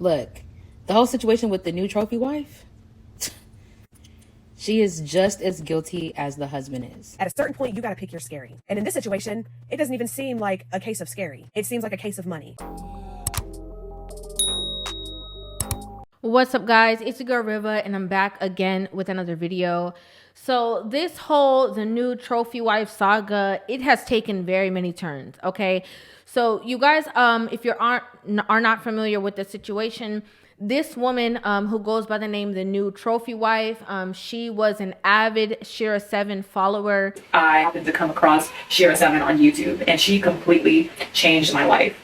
Look, the whole situation with the new trophy wife, she is just as guilty as the husband is. At a certain point, you got to pick your scary. And in this situation, it doesn't even seem like a case of scary. It seems like a case of money. What's up, guys? It's your girl Rivah, and I'm back again with another video. So the new trophy wife saga, it has taken very many turns. Okay, so you guys, if you are not familiar with the situation, this woman who goes by the name the new trophy wife, she was an avid Shira 7 follower. I happened to come across Shira 7 on YouTube, and she completely changed my life.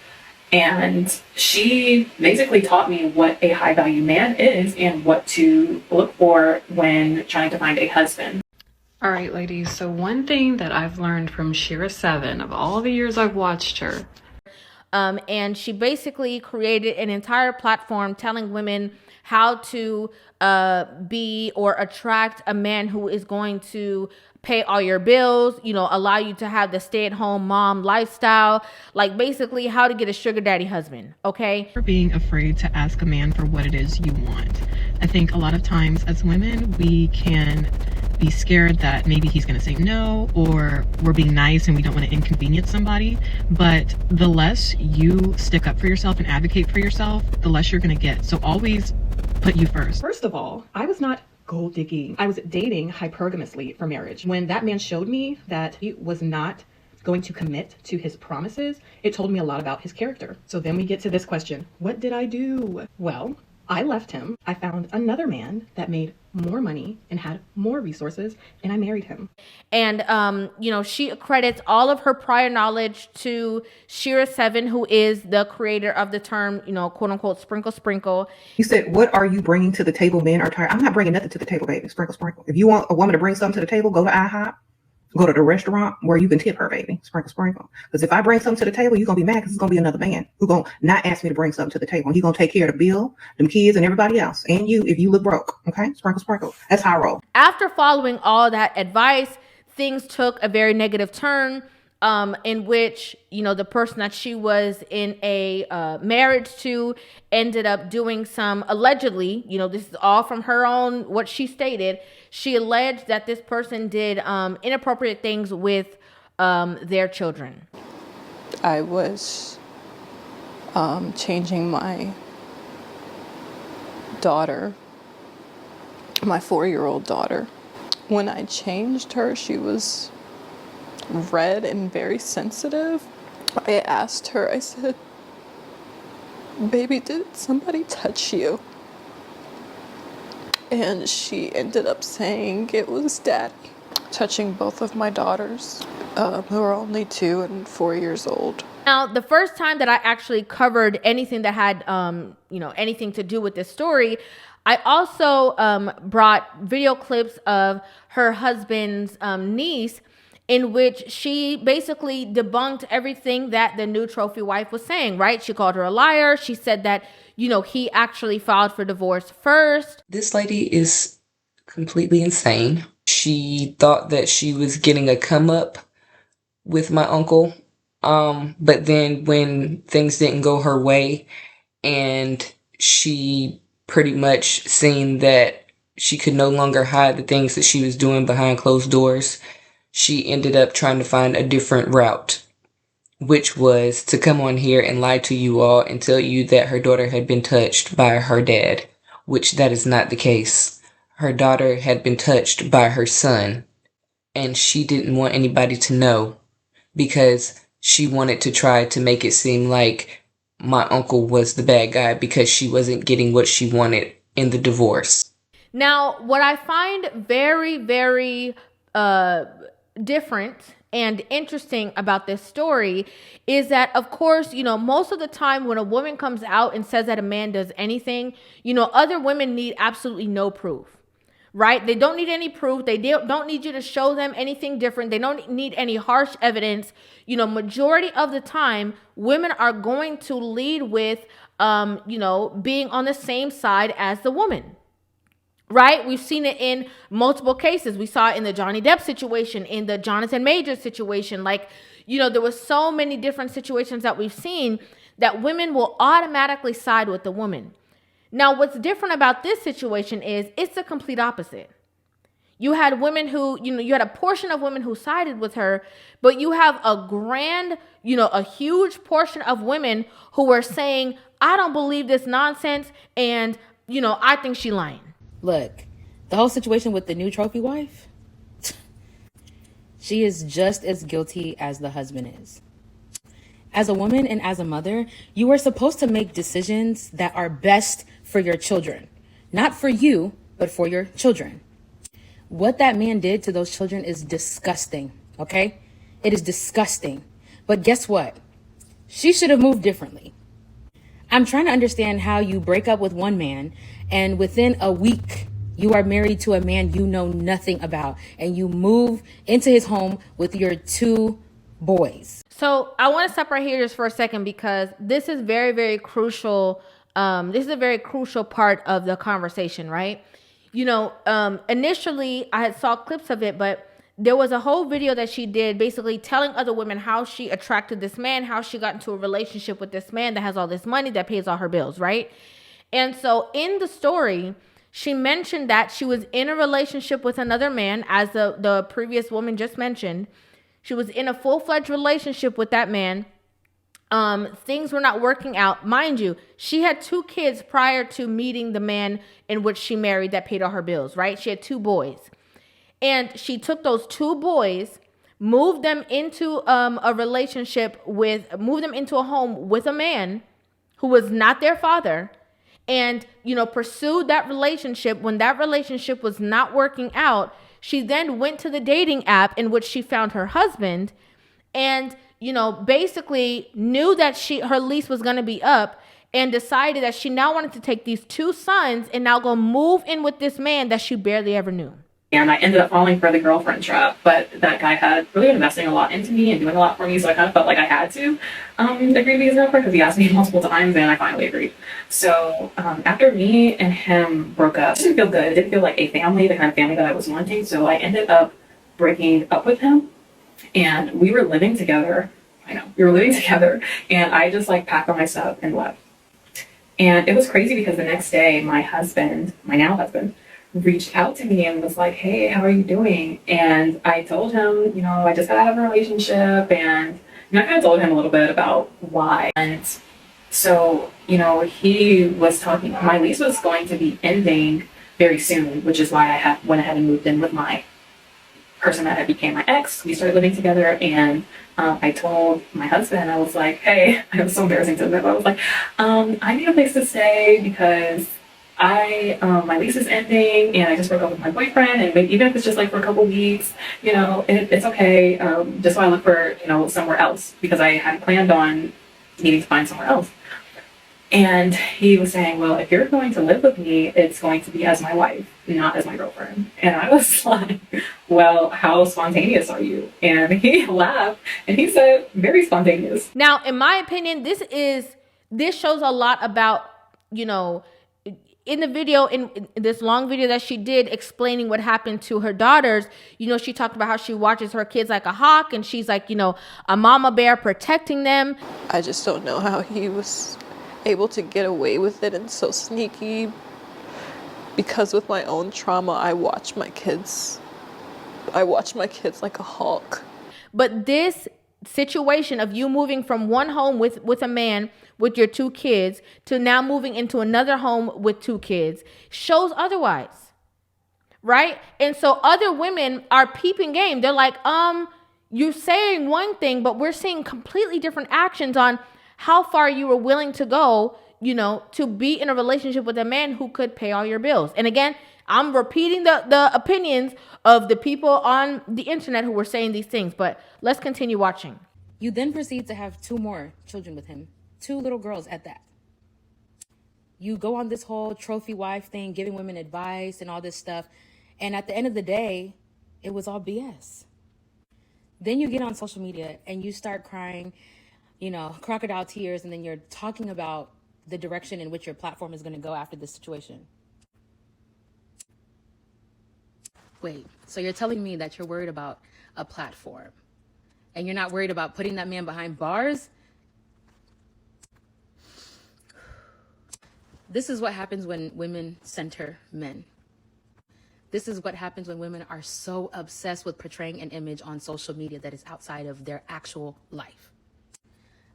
And she basically taught me what a high value man is and what to look for when trying to find a husband. All right, ladies. So one thing that I've learned from Shira 7 of all the years I've watched her. And she basically created an entire platform telling women how to be or attract a man who is going to pay all your bills, you know, allow you to have the stay-at-home mom lifestyle, like basically how to get a sugar daddy husband, okay? For being afraid to ask a man for what it is you want. I think a lot of times as women, we can be scared that maybe he's going to say no, or we're being nice and we don't want to inconvenience somebody. But the less you stick up for yourself and advocate for yourself, the less you're going to get. So always put you first. First of all, I was not gold digging. I was dating hypergamously for marriage. When that man showed me that he was not going to commit to his promises, it told me a lot about his character. So then we get to this question: what did I do? Well, I left him. I found another man that made more money and had more resources, and I married him. And, you know, she accredits all of her prior knowledge to Shira 7, who is the creator of the term, you know, quote unquote, sprinkle, sprinkle. You said, what are you bringing to the table? Men are tired. I'm not bringing nothing to the table, baby. Sprinkle, sprinkle. If you want a woman to bring something to the table, go to IHOP. Go to the restaurant where you can tip her, baby. Sprinkle, sprinkle. Because if I bring something to the table, you're going to be mad because it's going to be another man who's going to not ask me to bring something to the table. He's going to take care of the bill, them kids, and everybody else. And you, if you look broke. Okay? Sprinkle, sprinkle. That's how I roll. After following all that advice, things took a very negative turn, in which, you know, the person that she was in a marriage to ended up doing some, allegedly, you know, this is all from her own, what she stated. She alleged that this person did inappropriate things with their children. I was changing my daughter, my 4-year-old daughter. When I changed her, she was red and very sensitive. I asked her, I said, "Baby, did somebody touch you?" And she ended up saying it was Daddy, touching both of my daughters, who are only 2 and 4 years old. Now, the first time that I actually covered anything that had, you know, anything to do with this story, I also brought video clips of her husband's niece, in which she basically debunked everything that the new trophy wife was saying, right? She called her a liar. She said that, you know, he actually filed for divorce first. This lady is completely insane. She thought that she was getting a come up with my uncle. But then when things didn't go her way and she pretty much seen that she could no longer hide the things that she was doing behind closed doors, she ended up trying to find a different route, which was to come on here and lie to you all and tell you that her daughter had been touched by her dad, which that is not the case. Her daughter had been touched by her son, and she didn't want anybody to know because she wanted to try to make it seem like my uncle was the bad guy because she wasn't getting what she wanted in the divorce. Now, what I find very, very different and interesting about this story is that, of course, you know, most of the time when a woman comes out and says that a man does anything, you know, other women need absolutely no proof, right? They don't need any proof. They don't need you to show them anything different. They don't need any harsh evidence. You know, majority of the time, women are going to lead with, you know, being on the same side as the woman. Right? We've seen it in multiple cases. We saw it in the Johnny Depp situation, in the Jonathan Majors situation. Like, you know, there was so many different situations that we've seen that women will automatically side with the woman. Now, what's different about this situation is it's the complete opposite. You had women who, you had a portion of women who sided with her, but you have a huge portion of women who were saying, I don't believe this nonsense, and, I think she lying. Look, the whole situation with the new trophy wife, she is just as guilty as the husband is. As a woman and as a mother, you are supposed to make decisions that are best for your children. Not for you, but for your children. What that man did to those children is disgusting, okay? It is disgusting. But guess what? She should have moved differently. I'm trying to understand how you break up with one man and within a week, you are married to a man you know nothing about and you move into his home with your 2 boys. So I want to stop right here just for a second because this is very, very crucial. This is a very crucial part of the conversation, right? Initially I had saw clips of it, but there was a whole video that she did basically telling other women how she attracted this man, how she got into a relationship with this man that has all this money, that pays all her bills, right? And so in the story, she mentioned that she was in a relationship with another man, as the previous woman just mentioned. She was in a full-fledged relationship with that man. Things were not working out. Mind you, she had 2 kids prior to meeting the man in which she married that paid all her bills, right? She had 2 boys. And she took those 2 boys, moved them into moved them into a home with a man who was not their father, and, pursued that relationship. When that relationship was not working out, she then went to the dating app in which she found her husband and, basically knew that her lease was going to be up and decided that she now wanted to take these 2 sons and now go move in with this man that she barely ever knew. And I ended up falling for the girlfriend trap, but that guy had really been investing a lot into me and doing a lot for me, so I kind of felt like I had to agree to be his girlfriend because he asked me multiple times, and I finally agreed. So after me and him broke up, it didn't feel good. It didn't feel like a family, the kind of family that I was wanting, so I ended up breaking up with him, and we were living together. And I just packed up my stuff and left. And it was crazy because the next day, my now husband, reached out to me and was like, hey, how are you doing? And I told him, I just got out of a relationship, and I kind of told him a little bit about why. And so, he was talking, my lease was going to be ending very soon, which is why I went ahead and moved in with my person that had became my ex. We started living together, and I told my husband, I was like, hey, it was so embarrassing to admit, I was like, I need a place to stay because my lease is ending and I just broke up with my boyfriend, and even if it's just for a couple weeks, it's okay. Just so I look for, somewhere else, because I had planned on needing to find somewhere else. And he was saying, well, if you're going to live with me, it's going to be as my wife, not as my girlfriend. And I was like, well, how spontaneous are you? And he laughed and he said, very spontaneous. Now, in my opinion, this shows a lot about, in the video, in this long video that she did explaining what happened to her daughters, she talked about how she watches her kids like a hawk, and she's like, a mama bear protecting them. I just don't know how he was able to get away with it and so sneaky, because with my own trauma, I watch my kids like a hawk. But this situation of you moving from one home with a man with your 2 kids to now moving into another home with 2 kids shows otherwise, right? And so other women are peeping game. They're like, you're saying one thing, but we're seeing completely different actions on how far you were willing to go, to be in a relationship with a man who could pay all your bills. And again, I'm repeating the opinions of the people on the internet who were saying these things, but let's continue watching. You then proceed to have 2 more children with him, 2 little girls at that. You go on this whole trophy wife thing, giving women advice and all this stuff. And at the end of the day, it was all BS. Then you get on social media and you start crying, crocodile tears, and then you're talking about the direction in which your platform is going to go after this situation. Wait, so you're telling me that you're worried about a platform and you're not worried about putting that man behind bars? This is what happens when women center men. This is what happens when women are so obsessed with portraying an image on social media that is outside of their actual life.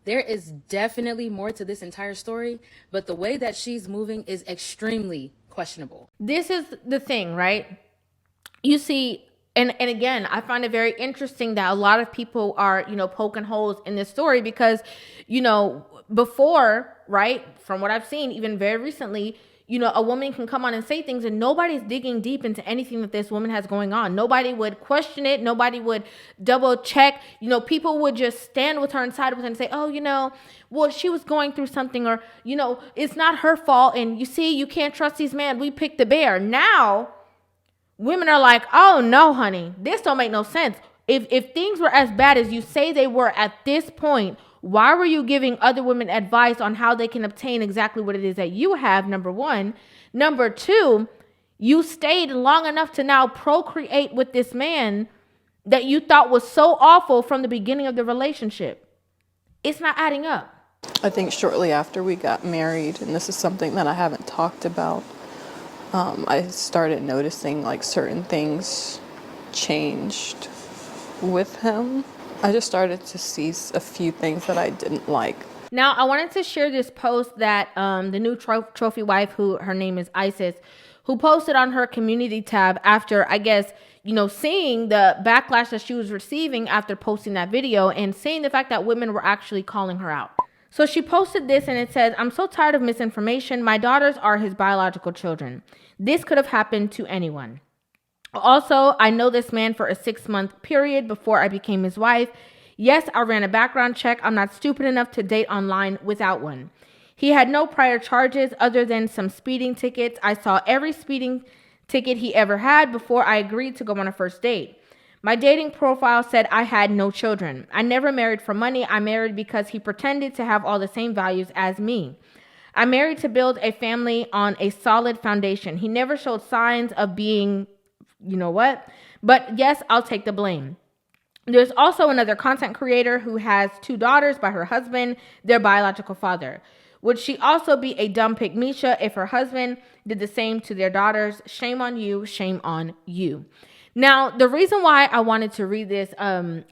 There is definitely more to this entire story, but the way that she's moving is extremely questionable. This is the thing, right? You see, and again, I find it very interesting that a lot of people are, poking holes in this story because, before, right, from what I've seen, even very recently, a woman can come on and say things and nobody's digging deep into anything that this woman has going on. Nobody would question it. Nobody would double check. People would just stand with her and side with her and say, oh, well, she was going through something, or, it's not her fault. And you see, you can't trust these men. We picked the bear. Now, women are like, oh, no, honey, this don't make no sense. If things were as bad as you say they were at this point, why were you giving other women advice on how they can obtain exactly what it is that you have, number one? Number two, you stayed long enough to now procreate with this man that you thought was so awful from the beginning of the relationship. It's not adding up. I think shortly after we got married, and this is something that I haven't talked about, I started noticing like certain things changed with him. I just started to see a few things that I didn't like. Now, I wanted to share this post that the new trophy wife, who her name is Isis, who posted on her community tab after, I guess, seeing the backlash that she was receiving after posting that video and seeing the fact that women were actually calling her out. So she posted this and it says, "I'm so tired of misinformation. My daughters are his biological children. This could have happened to anyone. Also, I know this man for a 6-month period before I became his wife. Yes, I ran a background check. I'm not stupid enough to date online without one. He had no prior charges other than some speeding tickets. I saw every speeding ticket he ever had before I agreed to go on a first date. My dating profile said I had no children. I never married for money. I married because he pretended to have all the same values as me. I married to build a family on a solid foundation. He never showed signs of being, but yes, I'll take the blame. There's also another content creator who has 2 daughters by her husband, their biological father. Would she also be a dumb pygmisha if her husband did the same to their daughters? Shame on you, shame on you." Now, the reason why I wanted to read this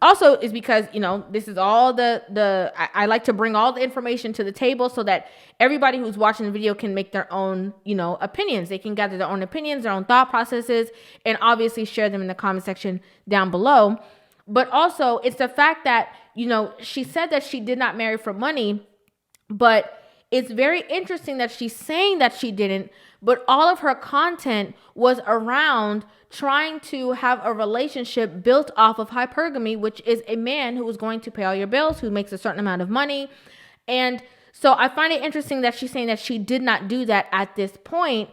also is because, this is all I like to bring all the information to the table so that everybody who's watching the video can make their own, opinions. They can gather their own opinions, their own thought processes, and obviously share them in the comment section down below. But also, it's the fact that, she said that she did not marry for money, but it's very interesting that she's saying that she didn't, but all of her content was around trying to have a relationship built off of hypergamy, which is a man who is going to pay all your bills, who makes a certain amount of money. And so I find it interesting that she's saying that she did not do that at this point.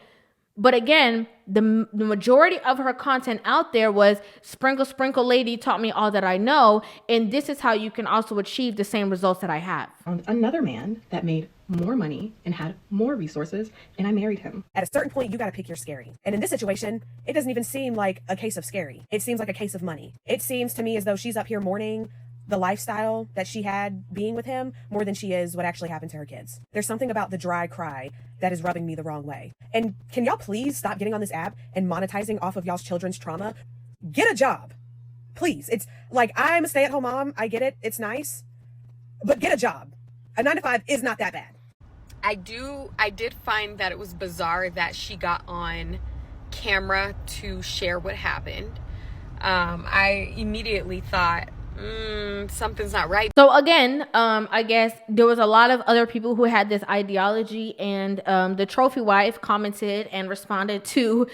But again, the majority of her content out there was sprinkle, sprinkle lady taught me all that I know. And this is how you can also achieve the same results that I have. Another man that made more money and had more resources, and I married him. At a certain point, you got to pick your scary. And in this situation, it doesn't even seem like a case of scary. It seems like a case of money. It seems to me as though she's up here mourning the lifestyle that she had being with him more than she is what actually happened to her kids. There's something about the dry cry that is rubbing me the wrong way. And can y'all please stop getting on this app and monetizing off of y'all's children's trauma? Get a job. Please. It's like, I'm a stay-at-home mom. I get it. It's nice. But get a job. A 9-to-5 is not that bad. I did find that it was bizarre that she got on camera to share what happened. I immediately thought, something's not right. So again, I guess there was a lot of other people who had this ideology, and the trophy wife commented and responded to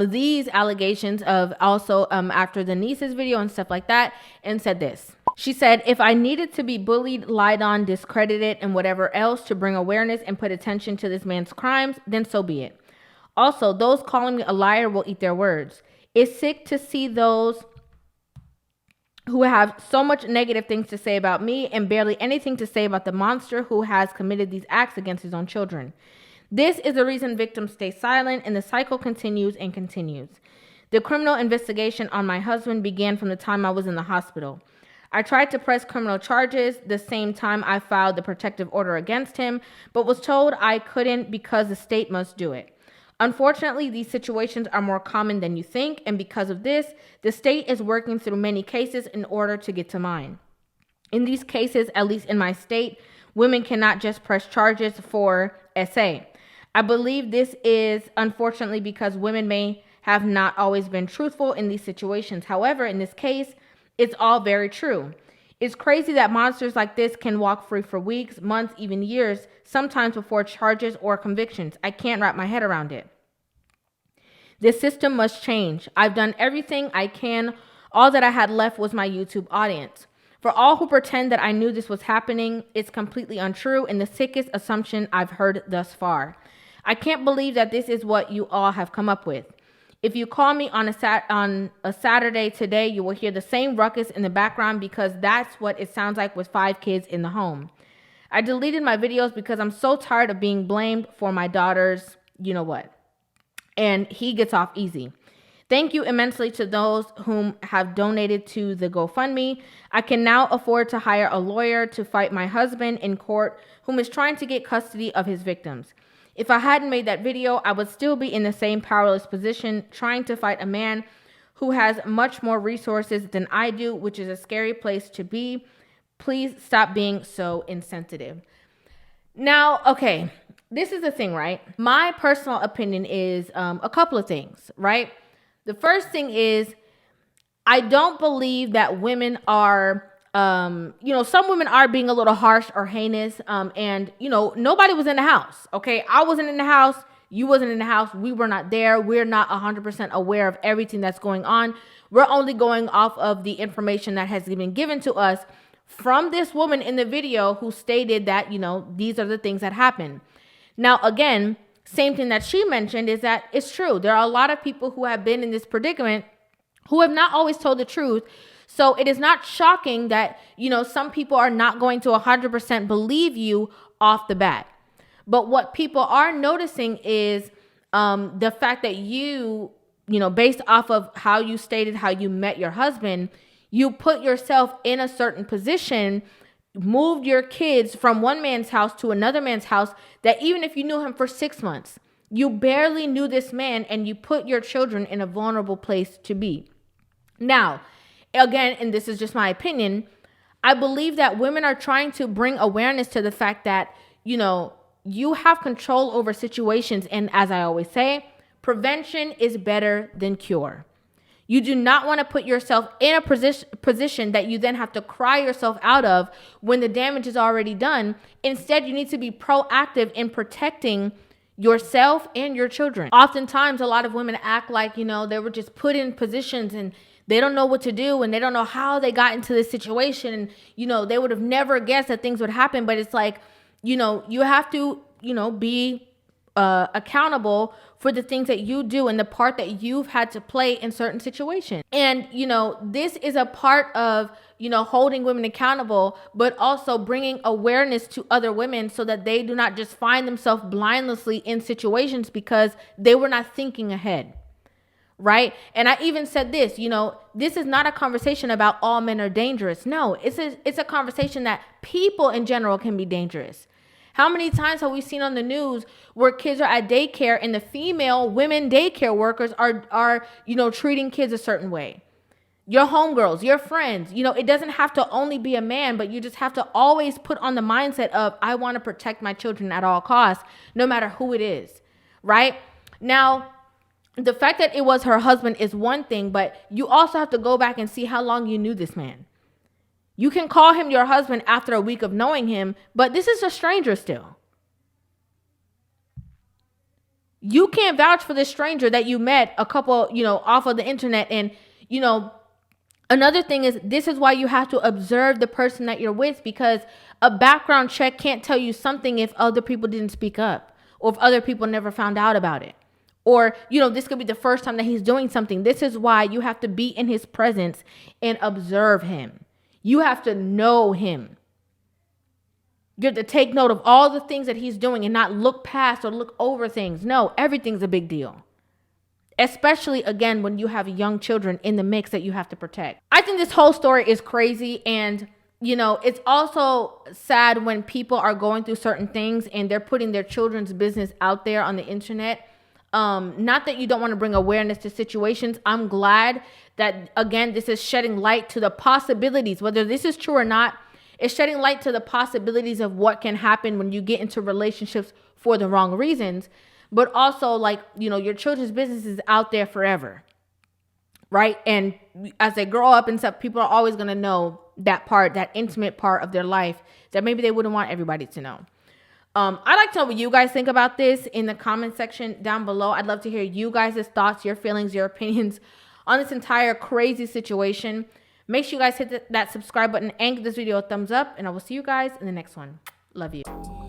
these allegations of also after the niece's video and stuff like that, and said this. She said, "If I needed to be bullied, lied on, discredited, and whatever else to bring awareness and put attention to this man's crimes, then so be it. Also, those calling me a liar will eat their words. It's sick to see those who have so much negative things to say about me and barely anything to say about the monster who has committed these acts against his own children. This is the reason victims stay silent, and the cycle continues and continues. The criminal investigation on my husband began from the time I was in the hospital. I tried to press criminal charges the same time I filed the protective order against him, but was told I couldn't because the state must do it. Unfortunately, these situations are more common than you think, and because of this, the state is working through many cases in order to get to mine. In these cases, at least in my state, women cannot just press charges for SA. I believe this is unfortunately because women may have not always been truthful in these situations. However, in this case, it's all very true. It's crazy that monsters like this can walk free for weeks, months, even years, sometimes before charges or convictions. I can't wrap my head around it. This system must change. I've done everything I can. All that I had left was my YouTube audience. For all who pretend that I knew this was happening, it's completely untrue and the sickest assumption I've heard thus far. I can't believe that this is what you all have come up with. If you call me on a Saturday today, you will hear the same ruckus in the background because that's what it sounds like with 5 kids in the home. I deleted my videos because I'm so tired of being blamed for my daughter's you know what. And he gets off easy. Thank you immensely to those whom have donated to the GoFundMe. I can now afford to hire a lawyer to fight my husband in court whom is trying to get custody of his victims. If I hadn't made that video, I would still be in the same powerless position trying to fight a man who has much more resources than I do, which is a scary place to be. Please stop being so insensitive. Now, okay, this is the thing, right? My personal opinion is a couple of things, right? The first thing is I don't believe that women are some women are being a little harsh or heinous. And nobody was in the house. Okay. I wasn't in the house. You wasn't in the house. We were not there. We're not 100% aware of everything that's going on. We're only going off of the information that has been given to us from this woman in the video who stated that, these are the things that happen. Now, again, same thing that she mentioned is that it's true. There are a lot of people who have been in this predicament who have not always told the truth. So it is not shocking that, some people are not going to 100% believe you off the bat. But what people are noticing is the fact that you, based off of how you stated how you met your husband, you put yourself in a certain position, moved your kids from one man's house to another man's house, that even if you knew him for 6 months, you barely knew this man and you put your children in a vulnerable place to be. Now, again, and this is just my opinion, I believe that women are trying to bring awareness to the fact that, you have control over situations. And as I always say, prevention is better than cure. You do not want to put yourself in a position that you then have to cry yourself out of when the damage is already done. Instead, you need to be proactive in protecting yourself and your children. Oftentimes, a lot of women act like, they were just put in positions and they don't know what to do and they don't know how they got into this situation. And, they would have never guessed that things would happen. But it's like, you have to, be accountable for the things that you do and the part that you've had to play in certain situations. And, this is a part of, holding women accountable, but also bringing awareness to other women so that they do not just find themselves blindlessly in situations because they were not thinking ahead. Right. And I even said this, this is not a conversation about all men are dangerous. No, it's a conversation that people in general can be dangerous. How many times have we seen on the news where kids are at daycare and the female women daycare workers are treating kids a certain way? Your homegirls, your friends, it doesn't have to only be a man, but you just have to always put on the mindset of, I want to protect my children at all costs, no matter who it is. Right now, the fact that it was her husband is one thing, but you also have to go back and see how long you knew this man. You can call him your husband after a week of knowing him, but this is a stranger still. You can't vouch for this stranger that you met a couple, off of the internet. And, another thing is, this is why you have to observe the person that you're with, because a background check can't tell you something if other people didn't speak up or if other people never found out about it. Or, this could be the first time that he's doing something. This is why you have to be in his presence and observe him. You have to know him. You have to take note of all the things that he's doing and not look past or look over things. No, everything's a big deal. especially again when you have young children in the mix that you have to protect. I think this whole story is crazy, and you know, it's also sad when people are going through certain things and they're putting their children's business out there on the internet. Not that you don't want to bring awareness to situations. I'm glad that, again, this is shedding light to the possibilities, whether this is true or not. It's shedding light to the possibilities of what can happen when you get into relationships for the wrong reasons. But also, like, you know, your children's business is out there forever, right? And as they grow up and stuff, people are always going to know that part, that intimate part of their life that maybe they wouldn't want everybody to know. I'd like to know what you guys think about this in the comment section down below. I'd love to hear you guys' thoughts, your feelings, your opinions on this entire crazy situation. Make sure you guys hit that subscribe button and give this video a thumbs up, and I will see you guys in the next one. Love you.